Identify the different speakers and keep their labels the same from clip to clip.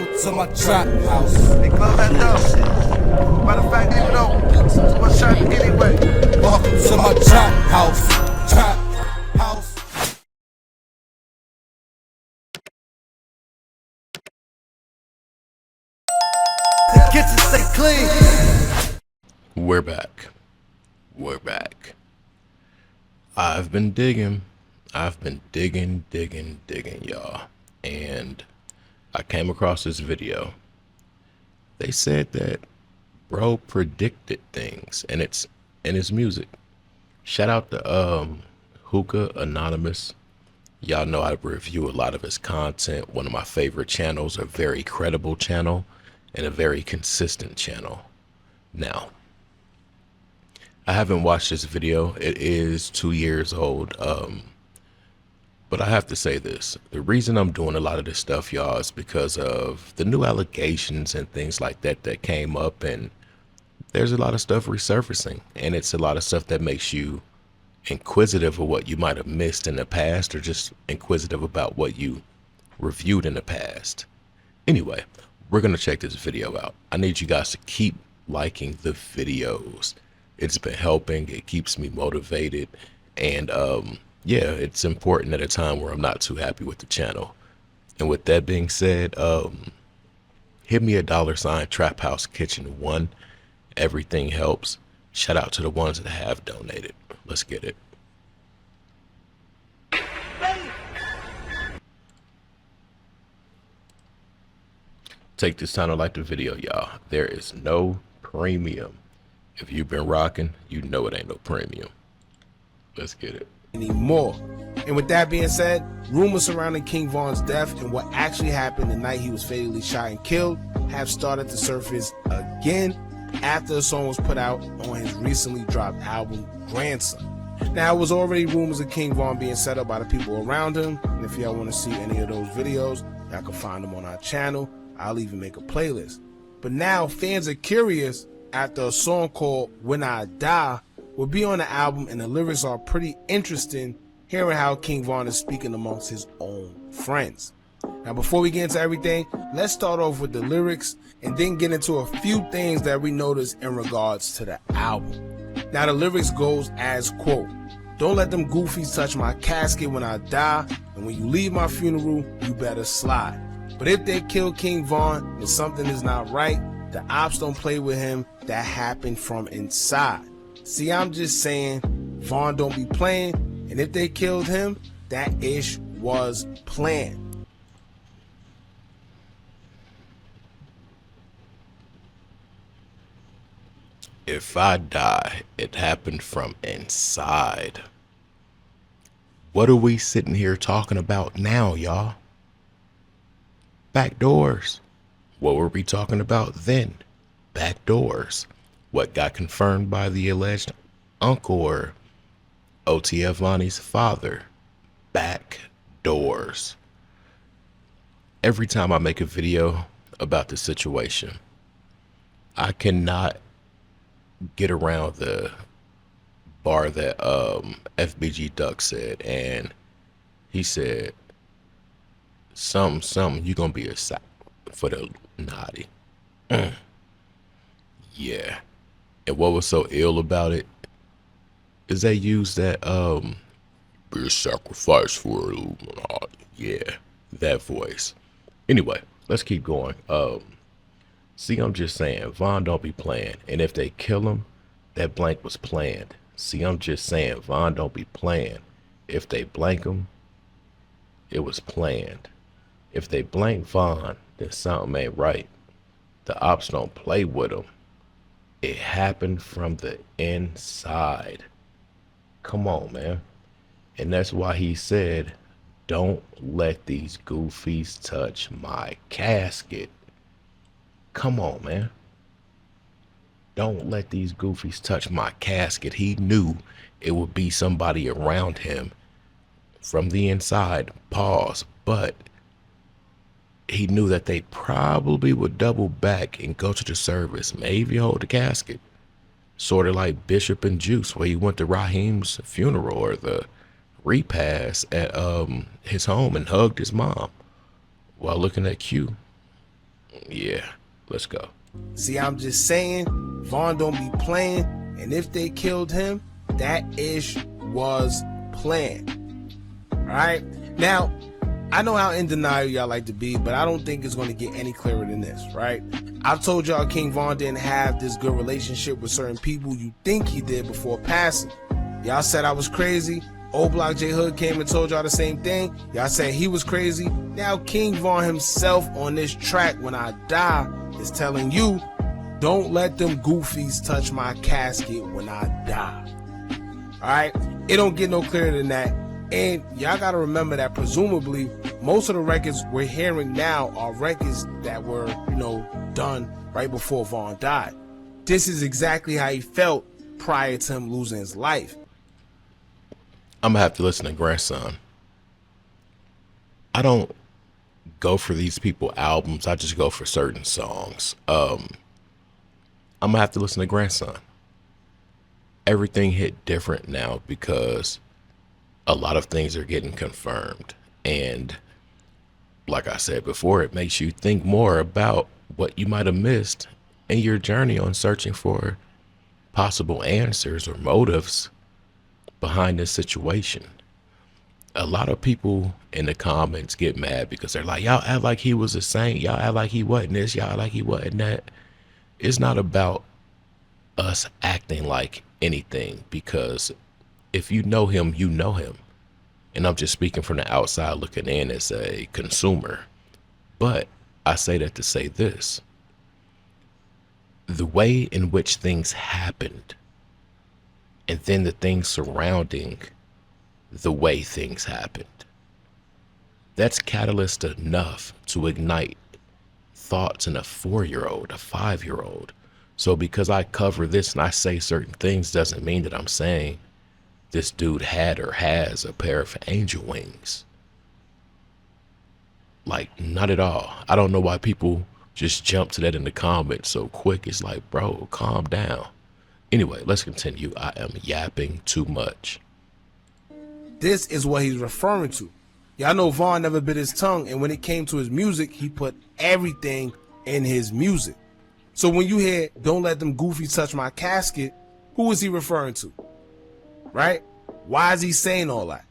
Speaker 1: Welcome to my trap house.
Speaker 2: They close that door. Matter of fact, leave it open. Too much traffic anyway.
Speaker 1: Welcome to my trap house. Trap house. The kitchen stay clean.
Speaker 3: We're back. We're back. I've been digging, y'all. And I came across this video. They said that bro predicted things and it's in his music. Shout out to Hookah Anonymous. Y'all know I review a lot of his content. One of my favorite channels, a very credible channel and a very consistent channel. Now, I haven't watched this video. It is 2 years old. But I have to say this. The reason I'm doing a lot of this stuff, y'all, is because of the new allegations and things like that that came up. And there's a lot of stuff resurfacing. And it's a lot of stuff that makes you inquisitive of what you might have missed in the past, or just inquisitive about what you reviewed in the past. Anyway, we're going to check this video out. I need you guys to keep liking the videos. It's been helping. It keeps me motivated. And yeah, it's important at a time where I'm not too happy with the channel. And with that being said, hit me a $ Trap House Kitchen 1. Everything helps. Shout out to the ones that have donated. Let's get it. Take this time to like the video, y'all. There is no premium. If you've been rocking, you know it ain't no premium. Let's get it.
Speaker 4: Anymore. And with that being said, rumors surrounding Kingvon'S death and what actually happened the night he was fatally shot and killed have started to surface again after the song was put out on his recently dropped album, Grandson. Now, it was already rumors of Kingvon being set up by the people around him, and if y'all want to see any of those videos, y'all can find them on our channel. I'll even make a playlist. But now fans are curious after a song called When I Die will be on the album, and the lyrics are pretty interesting, hearing how Kingvon is speaking amongst his own friends. Now, before we get into everything, let's start off with the lyrics and then get into a few things that we noticed in regards to the album. Now, the lyrics goes as, quote, "Don't let them goofies touch my casket when I die, and when you leave my funeral, you better slide. But if they kill Kingvon and something is not right, the ops don't play with him, that happened from inside. See, I'm just saying, Von don't be playing, and if they killed him, that ish was planned."
Speaker 3: If I die, it happened from inside. What are we sitting here talking about now, y'all? Back doors. What were we talking about then? Back doors. What got confirmed by the alleged uncle or OTF Vonnie's father? Back doors. Every time I make a video about the situation, I cannot get around the bar that FBG Duck said, and he said something you gonna be a sack for the naughty. Yeah. And what was so ill about it is they used that be a sacrifice for Illuminati. Yeah, that voice. Anyway, let's keep going. See, I'm just saying, Von don't be playing. And if they kill him, that blank was planned. See, I'm just saying, Von don't be playing. If they blank him, it was planned. If they blank Von, then something ain't right. The ops don't play with him. It happened from the inside. Come on, man. And that's why he said, don't let these goofies touch my casket. Come on, man. Don't let these goofies touch my casket. He knew it would be somebody around him from the inside. Pause. But he knew that they probably would double back and go to the service, maybe hold the casket. Sort of like Bishop and Juice, where he went to Raheem's funeral or the repast at his home and hugged his mom while looking at Q. Yeah, let's go.
Speaker 4: See, I'm just saying, Von don't be playing, and if they killed him, that ish was planned. Alright? Now, I know how in denial y'all like to be, but I don't think it's going to get any clearer than this, right? I've told y'all King Von didn't have this good relationship with certain people you think he did before passing. Y'all said I was crazy. Old Block J Hood came and told y'all the same thing. Y'all said he was crazy. Now King Von himself on this track, When I Die, is telling you, don't let them goofies touch my casket when I die. Alright? It don't get no clearer than that. And y'all gotta remember that presumably most of the records we're hearing now are records that were, done right before Von died. This is exactly how he felt prior to him losing his life.
Speaker 3: I'm gonna have to listen to Grandson. I don't go for these people albums. I just go for certain songs. I'm gonna have to listen to Grandson. Everything hit different now because a lot of things are getting confirmed. And like I said before, it makes you think more about what you might have missed in your journey on searching for possible answers or motives behind this situation. A lot of people in the comments get mad because they're like, y'all act like he was a saint. Y'all act like he wasn't this. Y'all act like he wasn't that. It's not about us acting like anything, because if you know him, you know him. And I'm just speaking from the outside looking in as a consumer. But I say that to say this. The way in which things happened, and then the things surrounding the way things happened, that's catalyst enough to ignite thoughts in a 4-year-old, a 5-year-old. So because I cover this and I say certain things doesn't mean that I'm saying this dude had or has a pair of angel wings. Like, not at all. I don't know why people just jump to that in the comments so quick. It's like, bro, calm down. Anyway, let's continue. I am yapping too much.
Speaker 4: This is what he's referring to. Y'all know Von never bit his tongue, and when it came to his music, he put everything in his music. So when you hear, don't let them goofies touch my casket, who is he referring to? Right? Why is he saying all that?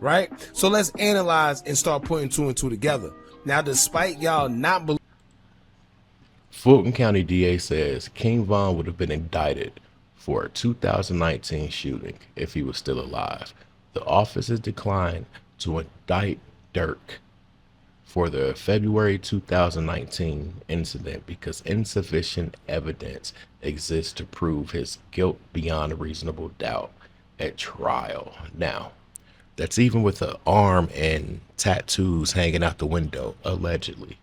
Speaker 4: Right? So let's analyze and start putting 2 and 2 together. Now, despite y'all not believing,
Speaker 3: Fulton County DA says King Von would have been indicted for a 2019 shooting if he was still alive. The office has declined to indict Dirk for the February 2019 incident because insufficient evidence exists to prove his guilt beyond a reasonable doubt at trial. Now, that's even with an arm and tattoos hanging out the window, allegedly.